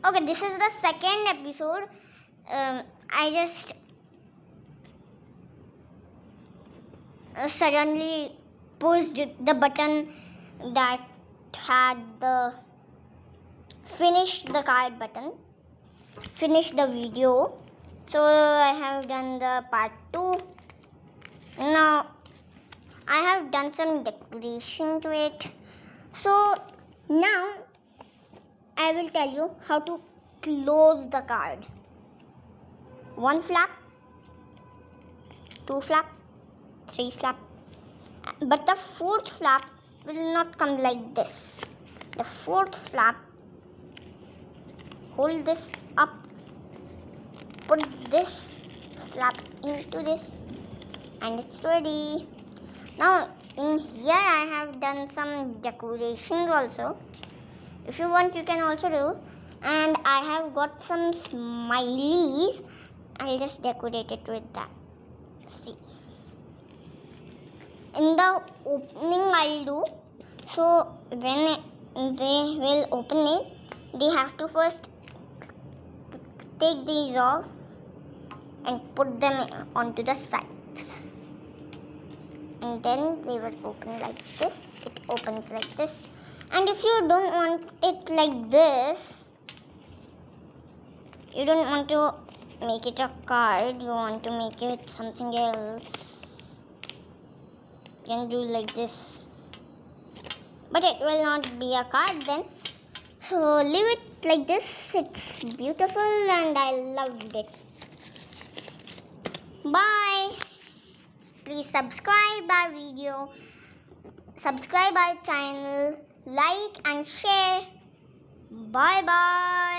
Okay, this is the second episode. I just suddenly pushed the button that had the finish the card button, finish the video. So I have done the part 2. Now I have done some decoration to it. So now I will tell you how to close the card. 1 flap, 2 flap, 3 flap. But the 4th flap will not come like this. The 4th flap, hold this up, put this flap into this, and it's ready. Now in here I have done some decorations also. If you want, you can also do. And I have got some smileys. I'll just decorate it with that. See, in the opening I'll do. So when they will open it, they have to first take these off and put them onto the sides, and then they will open like this. It opens like this. And if you don't want it like this, you don't want to make it a card, you want to make it something else, you can do like this, but it will not be a card then. So leave it like this. It's beautiful and I loved it. Bye. Please subscribe our video, subscribe our channel, like and share. Bye bye.